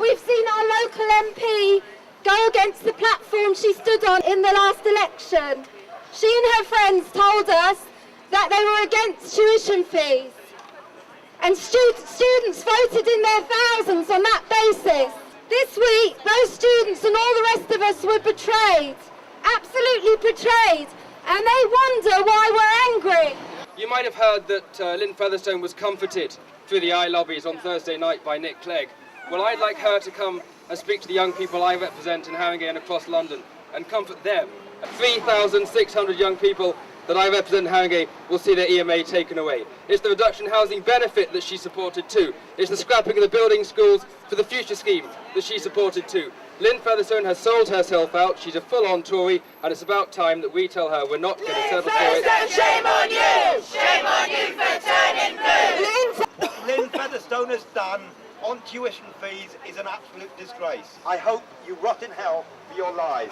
We've seen our local MP go against the platform she stood on in the last election. She and her friends told us that they were against tuition fees. And students voted in their thousands on that basis. This week, those students and all the rest of us were betrayed. Absolutely betrayed. And they wonder why we're angry. You might have heard that Lynn Featherstone was comforted through the eye lobbies on Thursday night by Nick Clegg. Well, I'd like her to come and speak to the young people I represent in Haringey and across London and comfort them. 3,600 young people that I represent in Haringey will see their EMA taken away. It's the reduction in housing benefit that she supported too. It's the scrapping of the building schools for the future scheme that she supported too. Lynn Featherstone has sold herself out. She's a full-on Tory, and it's about time that we tell her we're not going to settle for it. Shame on you! Shame on you for turning blue! Lynn Featherstone has done on tuition fees is an absolute disgrace. I hope you rot in hell for your lies.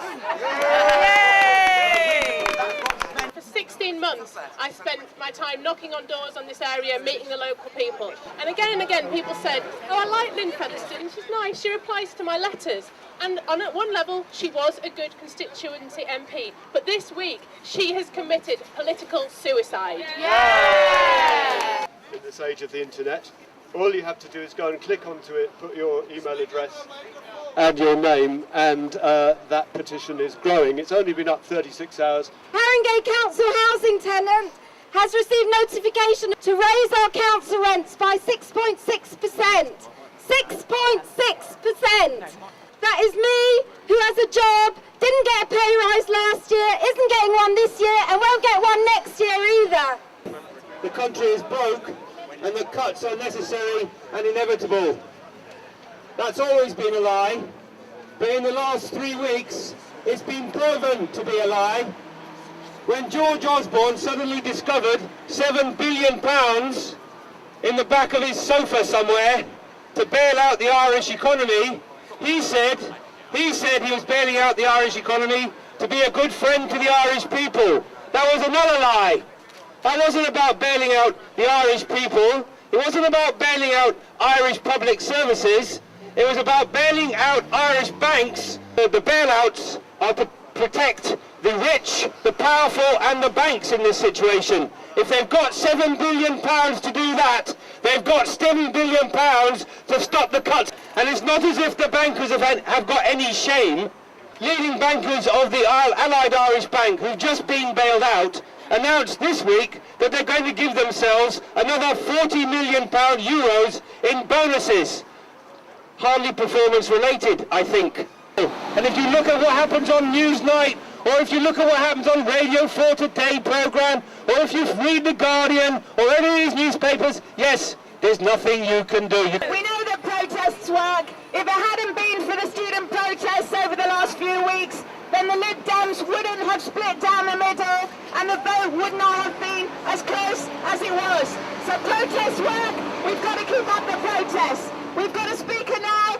For 16 months, I spent my time knocking on doors on this area, meeting the local people. And again, people said, oh, I like Lynn Featherstone, she's nice, she replies to my letters. And on at one level, she was a good constituency MP. But this week, she has committed political suicide. Yeah! In this age of the internet, all you have to do is go and click onto it, put your email address and your name, and that petition is growing. It's only been up 36 hours. Haringey Council housing tenant has received notification to raise our council rents by 6.6%. 6.6%. That is me, who has a job, didn't get a pay rise last year, isn't getting one this year, and won't get one next year either. The country is broke, and the cuts are necessary and inevitable. That's always been a lie, but in the last 3 weeks, it's been proven to be a lie. When George Osborne suddenly discovered £7 billion in the back of his sofa somewhere to bail out the Irish economy, he said he was bailing out the Irish economy to be a good friend to the Irish people. That was another lie. That wasn't about bailing out the Irish people. It wasn't about bailing out Irish public services. It was about bailing out Irish banks. The bailouts are to protect the rich, the powerful and the banks in this situation. If they've got £7 billion to do that, they've got £7 billion to stop the cuts. And it's not as if the bankers have got any shame. Leading bankers of the Allied Irish Bank, who've just been bailed out, announced this week that they're going to give themselves another €40 million in bonuses. Hardly performance related, I think. And if you look at what happens on Newsnight, or if you look at what happens on Radio 4 Today programme, or if you read The Guardian, or any of these newspapers, yes, there's nothing you can do. We know that protests work. If it hadn't been for the student protests over the last few weeks, then the Lib Dems wouldn't have split down the middle, and the vote would not have been as close as it was. So protests work. We've got to keep up the protests. We've got a speaker now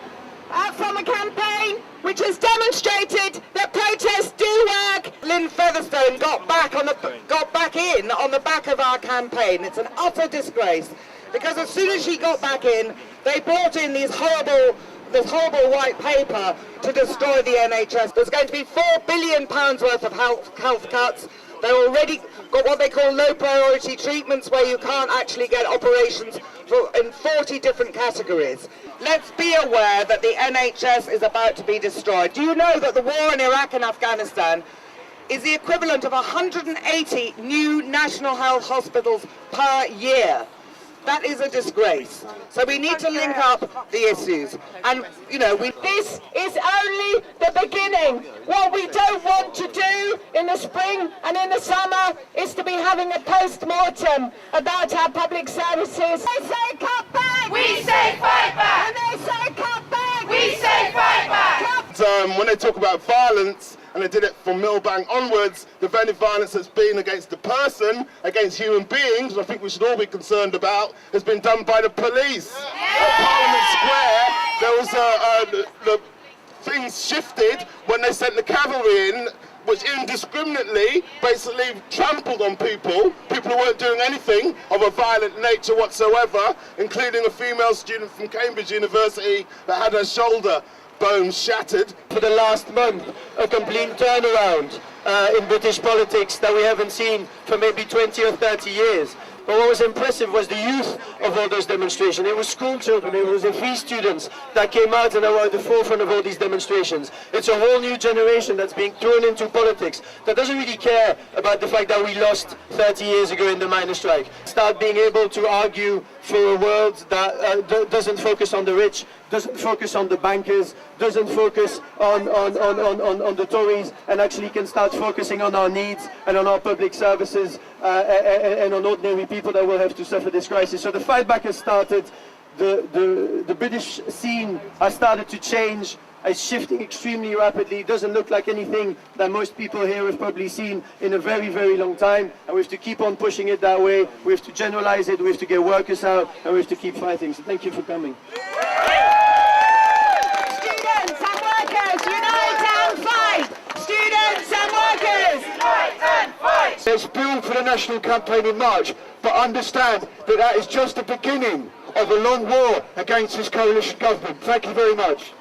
from a campaign which has demonstrated that protests do work. Lynn Featherstone got back in on the back of our campaign. It's an utter disgrace, because as soon as she got back in, they brought in this horrible white paper to destroy the NHS. There's going to be £4 billion worth of health cuts. They've already got what they call low priority treatments, where you can't actually get operations in 40 different categories. Let's be aware that the NHS is about to be destroyed. Do you know that the war in Iraq and Afghanistan is the equivalent of 180 new national health hospitals per year? That is a disgrace. So we need to link up the issues. And, you know, This is only the beginning. What we don't want to do in the spring and in the summer is to be having a post-mortem about our public services. They say cut back! We say fight back! And they say cut back! We say fight back! When they talk about violence, and they did it from Millbank onwards, the very violence that's been against the person, against human beings, which I think we should all be concerned about, has been done by the police. At Parliament Square, there was the things shifted when they sent the cavalry in which indiscriminately basically trampled on people who weren't doing anything of a violent nature whatsoever, including a female student from Cambridge University that had her shoulder bone shattered. For the last month, a complete turnaround in British politics that we haven't seen for maybe 20 or 30 years. But what was impressive was the youth of all those demonstrations. It was school children, it was the free students that came out and were at the forefront of all these demonstrations. It's a whole new generation that's being thrown into politics that doesn't really care about the fact that we lost 30 years ago in the miners' strike. Start being able to argue for a world that doesn't focus on the rich, doesn't focus on the bankers, doesn't focus on the Tories, and actually can start focusing on our needs and on our public services and on ordinary people that will have to suffer this crisis. So the fight back has started. The British scene has started to change. It's shifting extremely rapidly. It doesn't look like anything that most people here have probably seen in a very, very long time. And we have to keep on pushing it that way. We have to generalize it. We have to get workers out. And we have to keep fighting. So thank you for coming. Students and workers, unite and fight! Students and workers! Unite and fight! There's build for the national campaign in March, but understand that that is just the beginning of a long war against this coalition government. Thank you very much.